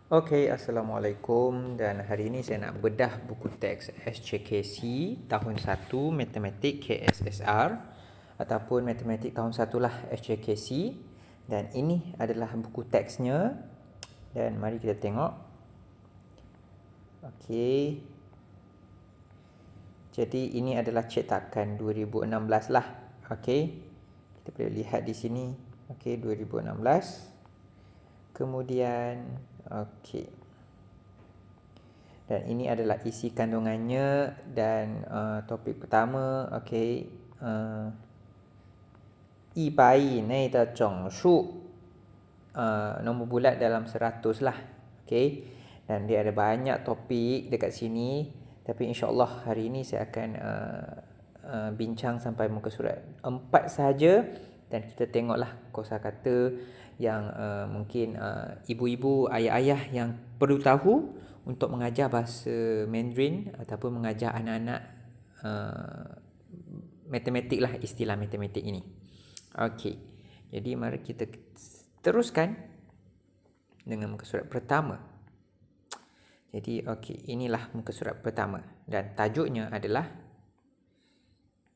Assalamualaikum, dan hari ini saya nak bedah buku teks SJKC tahun 1 Matematik KSSR ataupun Matematik tahun 1 lah SJKC, dan ini adalah buku teksnya dan mari kita tengok. Okey. Jadi ini adalah cetakan 2016 lah. Okey. Kita boleh lihat di sini. Okey, 2016. Kemudian okey. Dan ini adalah isi kandungannya dan topik pertama, okey, 100以内的整数, nombor bulat dalam 100 lah. Okey. Dan dia ada banyak topik dekat sini, tapi insya-Allah hari ini saya akan bincang sampai muka surat 4 saja, dan kita tengoklah kosakata yang mungkin ibu-ibu, ayah-ayah yang perlu tahu untuk mengajar bahasa Mandarin ataupun mengajar anak-anak matematik lah, istilah matematik ini. Okey. Jadi mari kita teruskan dengan muka surat pertama. Jadi okey, inilah muka surat pertama dan tajuknya adalah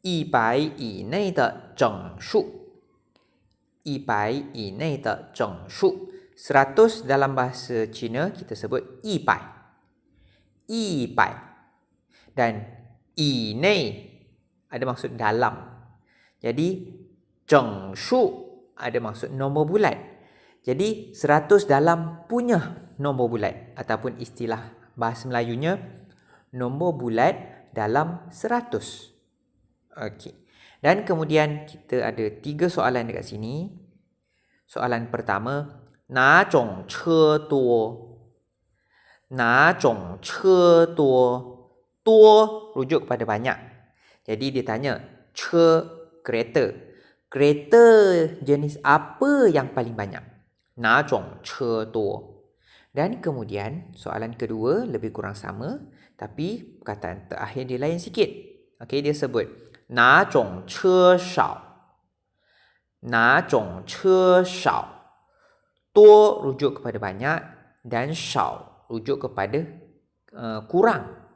100以内的整数。100以内的整数。100 dalam bahasa Cina kita sebut 100. 100. Dan 以内ada maksud dalam. Jadi 整数ada maksud nombor bulat. Jadi 100 dalam punya nombor bulat, ataupun istilah bahasa Melayunya nombor bulat dalam 100. Okey. Dan kemudian kita ada 3 soalan dekat sini. Soalan pertama, 哪种车多？哪种车多？多 rujuk kepada banyak. Jadi dia tanya, 车 kereta. Kereta jenis apa yang paling banyak? 哪种车多? Dan kemudian soalan kedua lebih kurang sama, tapi perkataan terakhir dia lain sikit. Okey, dia sebut 哪种车少？哪种车少？多 rujuk kepada banyak dan 少 rujuk kepada kurang.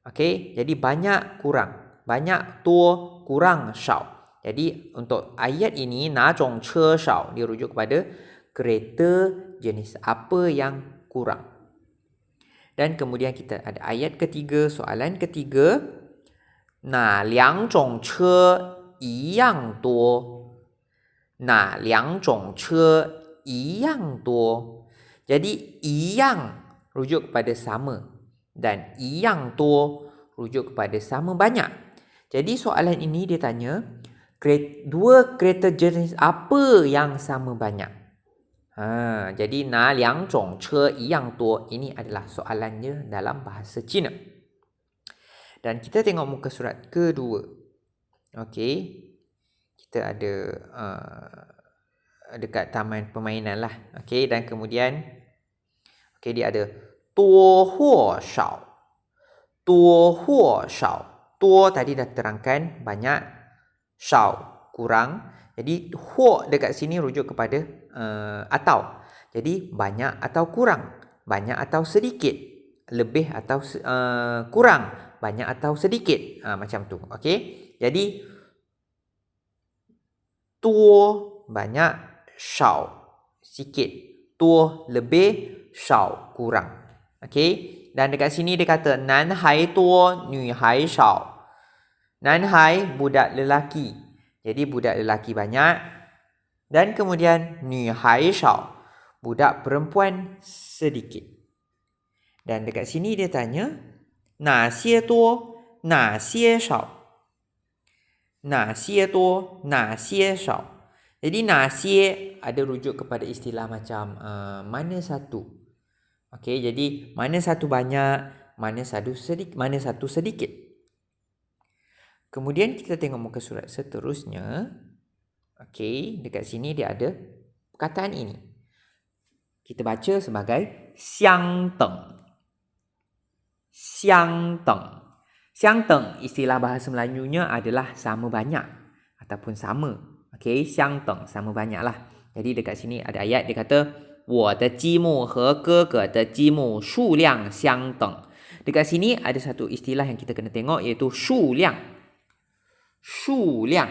Okey, jadi banyak kurang. Banyak tuo kurang 少. Jadi untuk ayat ini 哪种车少 dia rujuk kepada kereta jenis apa yang kurang. Dan kemudian kita ada ayat ketiga, soalan ketiga, 哪两种车一样多？哪两种车一样多？ Jadi 一样 rujuk kepada sama dan 一样多 rujuk kepada sama banyak. Jadi soalan ini dia tanya, dua kereta jenis apa yang sama banyak? Jadi 哪两种车一样多 ini adalah soalannya dalam bahasa Cina. Dan kita tengok muka surat kedua. Okey. Kita ada dekat taman permainan lah. Okey, dan kemudian dia ada 多或少. 多或少. 多 tadi dah terangkan banyak, 少 kurang. Jadi 或 dekat sini rujuk kepada atau. Jadi banyak atau kurang, banyak atau sedikit, lebih atau kurang, banyak atau sedikit, macam tu. Okey. Jadi 多 banyak, 少 sikit, 多 lebih, 少 kurang. Okey. Dan dekat sini dia kata 男孩多女孩少. 男孩 budak lelaki. Jadi budak lelaki banyak. Dan kemudian 女孩少, budak perempuan sedikit. Dan dekat sini dia tanya 哪些多哪些少？哪些多哪些少？ Jadi 哪些 ada rujuk kepada istilah macam mana satu. Okey, jadi mana satu banyak, mana satu sedikit. Kemudian kita tengok muka surat seterusnya. Okey, dekat sini dia ada perkataan ini. Kita baca sebagai 相等. 相等. 相等 istilah bahasa Melayunya adalah sama banyak ataupun sama. Okey, 相等 sama banyak lah. Jadi dekat sini ada ayat dia kata 我的积木和哥哥的积木数量相等. Dekat sini ada satu istilah yang kita kena tengok iaitu 数量. 数量.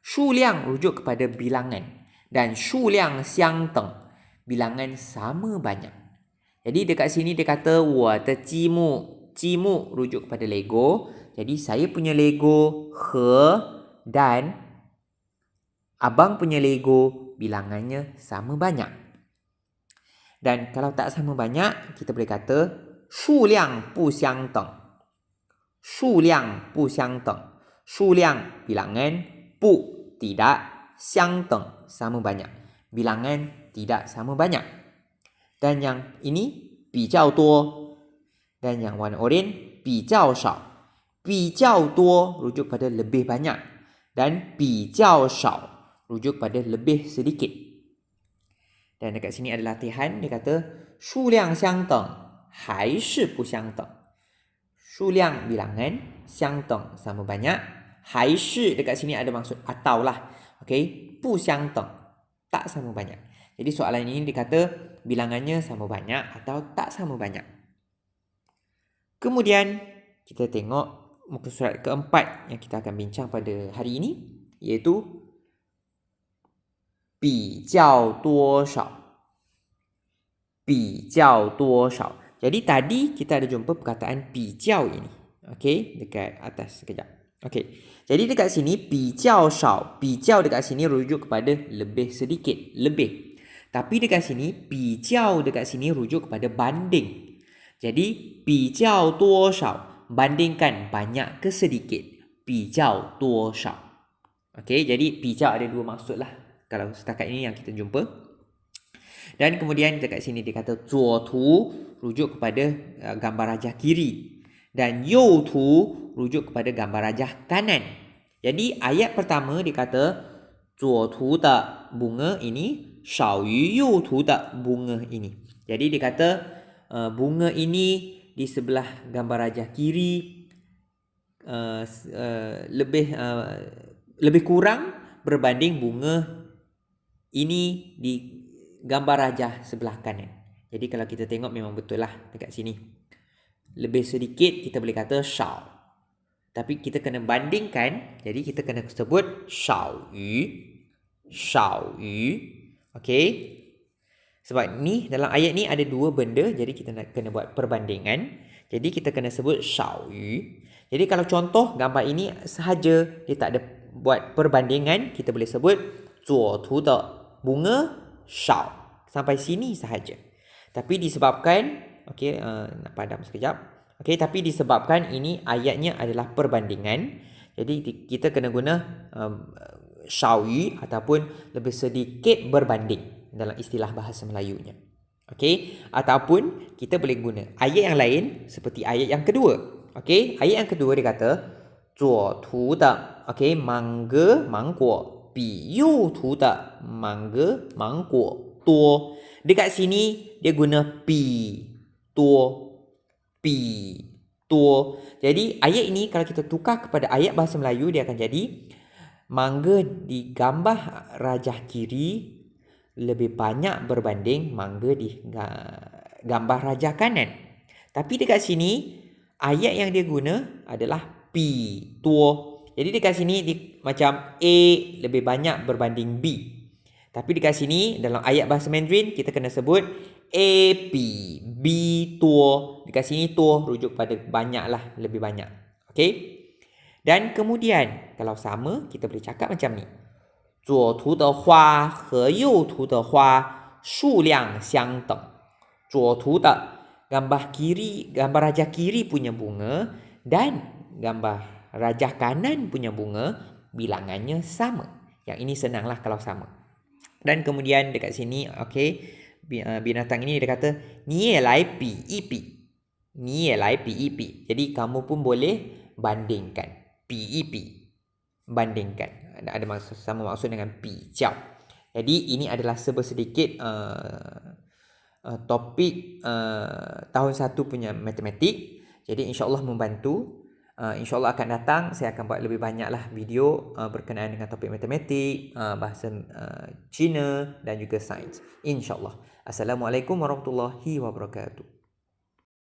数量 rujuk kepada bilangan. Dan 数量相等, bilangan sama banyak. Jadi dekat sini dia kata 我的积木, 积木 rujuk kepada Lego. Jadi saya punya Lego he dan abang punya Lego bilangannya sama banyak. Dan kalau tak sama banyak, kita boleh kata 数量不相等. 数量不相等. 数量 bilangan, 不 tidak, 相等 sama banyak. Bilangan tidak sama banyak. Dan yang ini 比较多. Dan yang warna oranye 比较少. 比较多 rujuk pada lebih banyak. Dan 比较少 rujuk pada lebih sedikit. Dan dekat sini ada latihan. Dia kata 数量相等还是不相等. 数量 bilangan, 相等 sama banyak. 还是dekat sini ada maksud atau lah. Okey, 不相等 tak sama banyak. Jadi soalan ini dikata bilangannya sama banyak atau tak sama banyak. Kemudian kita tengok muka surat keempat yang kita akan bincang pada hari ini, iaitu 比较多少. 比较多少. Jadi tadi kita ada jumpa perkataan 比较 ini. Okey, dekat atas sekejap. Okey. Jadi dekat sini 比较少, 比较 dekat sini rujuk kepada lebih sedikit, lebih. Tapi dekat sini 比较 dekat sini rujuk kepada banding. Jadi 比较多少 bandingkan banyak ke sedikit. 比较多少. Okey, jadi 比较ada dua maksud lah kalau setakat ini yang kita jumpa. Dan kemudian dekat sini dia kata 左图 rujuk kepada gambar rajah kiri. Dan 右图 rujuk kepada gambar rajah kanan. Jadi ayat pertama dia kata 左图的 bunga ini 少于右图的 bunga ini. Jadi dia kata bunga ini di sebelah gambar rajah kiri lebih kurang berbanding bunga ini di gambar rajah sebelah kanan. Jadi kalau kita tengok memang betul lah dekat sini. Lebih sedikit kita boleh kata 少. Tapi kita kena bandingkan, jadi kita kena sebut 少于. 少于. Okey. Sebab ni dalam ayat ni ada dua benda, jadi kita nak kena buat perbandingan. Jadi kita kena sebut 少于. Jadi kalau contoh gambar ini sahaja dia tak ada buat perbandingan, kita boleh sebut 左图的 bunga 少. Sampai sini sahaja. Tapi disebabkan, okey, nak padam sekejap. Okey, tapi disebabkan ini ayatnya adalah perbandingan, jadi kita kena guna 少于 ataupun lebih sedikit berbanding dalam istilah bahasa Melayunya. Okey, ataupun kita boleh guna ayat yang lain seperti ayat yang kedua. Okey, ayat yang kedua dia kata 左图的 okey, mangga mangguo 比右图的 mangga mangguo 多. Dekat sini dia guna 比多. 比多. Jadi ayat ini kalau kita tukar kepada ayat bahasa Melayu, dia akan jadi mangga di gambar rajah kiri lebih banyak berbanding mangga di gambar rajah kanan. Tapi dekat sini ayat yang dia guna adalah 比多. Jadi dekat sini macam A lebih banyak berbanding B. Tapi dekat sini dalam ayat bahasa Mandarin kita kena sebut A 比 B 多. Dekat sini 多 rujuk pada banyak lah, lebih banyak. Okey. Dan kemudian kalau sama kita boleh cakap macam ni. 左图的花和右图的花数量相等. 左图的 gambar kiri, gambar rajah kiri punya bunga dan gambar rajah kanan punya bunga bilangannya sama. Yang ini senanglah kalau sama. Dan kemudian dekat sini, okey, binatang ini dia kata 你也来比一比. 你也来比一比. Jadi kamu pun boleh bandingkan. 比一比. Bandingkan. Ada maksud, sama maksud dengan 比较. Jadi ini adalah sedikit topik tahun 1 punya matematik. Jadi insya-Allah membantu. InsyaAllah akan datang saya akan buat lebih banyaklah video berkenaan dengan topik matematik, bahasa Cina dan juga sains. InsyaAllah. Assalamualaikum warahmatullahi wabarakatuh.